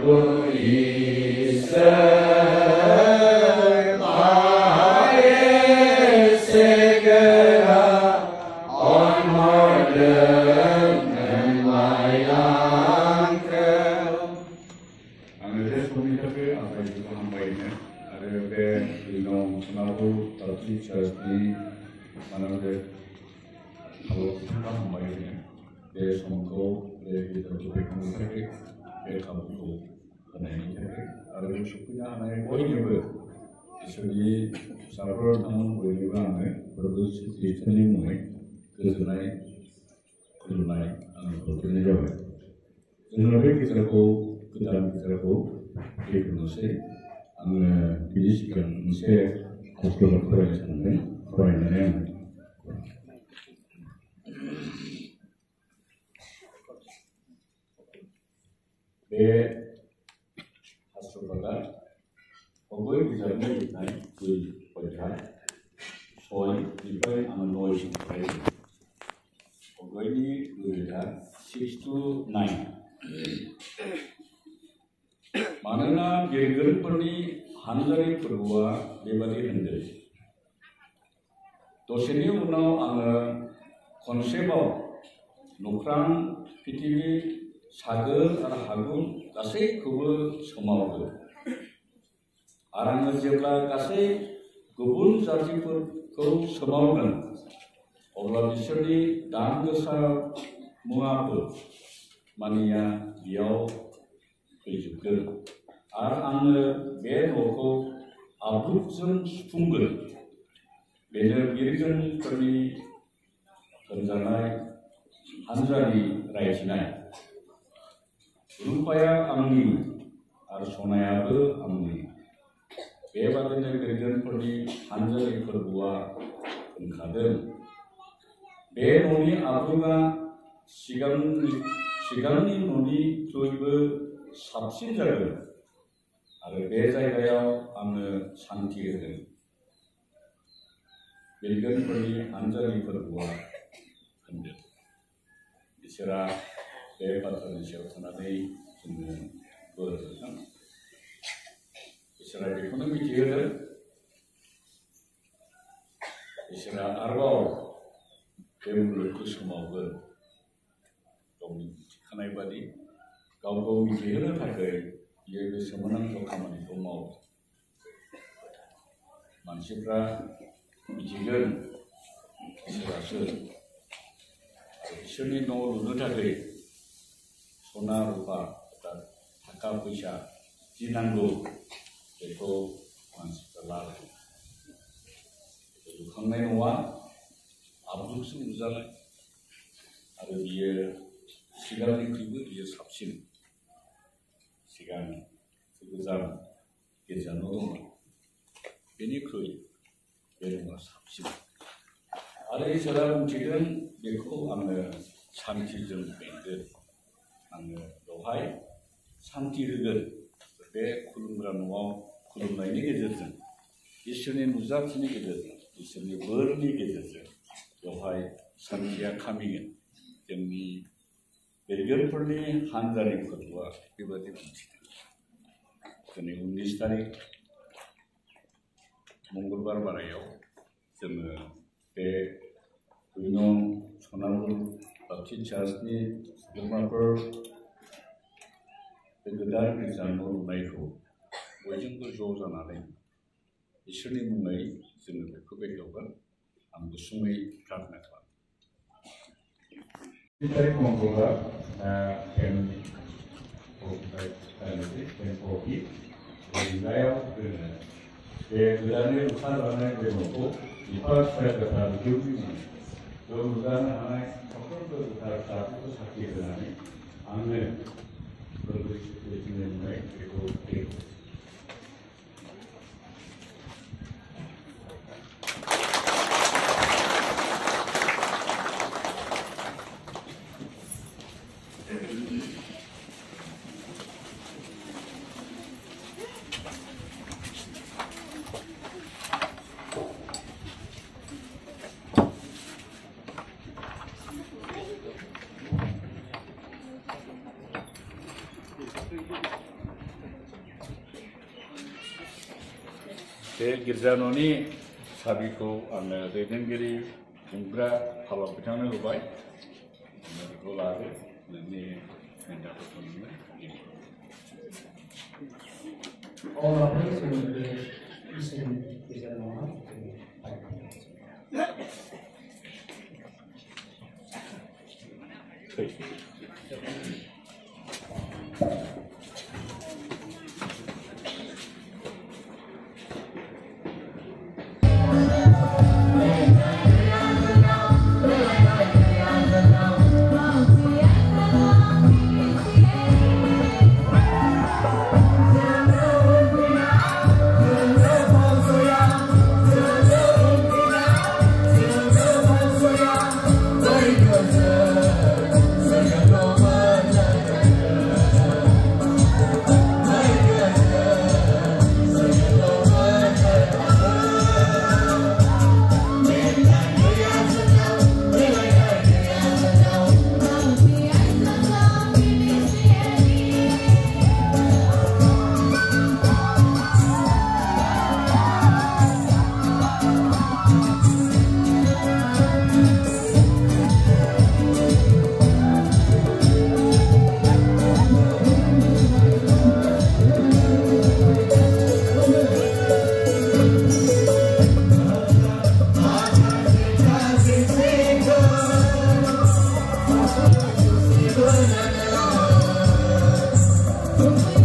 알고 있을 나의 세계라 얼마든는 마양큼 아무래도 소미탑을 아까지도 한 바이네 아래에 이놈 전하고 다시 저기 하나를 하고 생각한 바이네 내 손도 내 기도도 백성들에게 내 감도 하나님께 아래로 싶으냐 하나의 모임을 이슬이 사람을 하는 모임을 하는 그리고 이슬이 모임 그들나의 하는 것들을 해요. 저는 기다리고 그 다음 기다리고 이분을 아무 비리시간 새 국경을 풀어야겠는데 풀어야겠네요. 내 하수가가 어거의 비자를 있나요? 그 어디가 소위 이걸 아는 노이신 거예요. 어거의 의가 6 to 9. Manana geger perni hanjari pergua lebadi hendel. Tosini unau anga konsepau nukrang pitiwi 사글 하군 가세 그분 소마오고 아랑을 제블라 가세 그분 자지고 소마오는 어블라 비셔리 당거사 무아부 마니야 비오 그이주글 아랑을 매놓고 아부전 숭글 매너 비르전 거리 건장나이 한자리 라이시나이 Rupaya amni, arsonaya be amni. Bebadannya gergen perdi hanjali perbuah engkadem. Be noni abunga sigani noni joibe sabsin jaga. Are be jaigaya amne santi gergen. Gergen perdi hanjali perbuah engkadem. Isra Beberapa siapa-siapa yang berjuang, Israel ekonomi dia, Israel arbau, kemudian semua ber, dong kanai badi, kau dia pakai, dia bisa menang kamar itu mau, manusia bijigan, Israel Israel no lulu pakai. Sona rupa dan taka puisa jinanggo itu masih terlalu. Itu kangen wa abdul sumuzalai ada dia sigar itu dia sabsin sigar sumuzal dia nong ini koi dia sabsin ada istilah mungkin dia ko ane santi jem bende Dohai santi르들 내 구름그라노와 구름라인이 계절전 이스니 무자치니 계절전 이스니 버르니 계절전 도하이 산티야 카미겐 정미 베르결폴니 한자리 것과 이바디 문치다 그네 19 तारीख मंगलबार बारायाव जोङो बे उइनं सनालुर बापटिस्ट चार्चनि सोद्रोमाफोर बे गोदान गिर्जा न' लुनायखौ बयजोंबो ज' जानानै इसोरनि मुङै जोङो बेखौ बेखेवगोन आं गुसुङै प्रार्थना खालामो। तारिख मंगलबार रिंगायाव जोङो बे गोदानै लुखाजानाय बे न'खौ बिफा गोथार जिउनि मुङै बेयाव लुजानो हानाय साफ्रोमबो गोथार फिसाफोरखौ साखि होनानै आंनो फोरबो सिबिनो मुङै बेखौ बेखेवो। गिर्जान'नि साबिखौ आंनो दैदेनगिरि खुंग्रा फालाव बिथांनो होबाय बेखौ लादो नोंनि हेन्डाफोरखौ नोंनो अब्लाबो जों बे इसोरनि गेजेरावहा Good.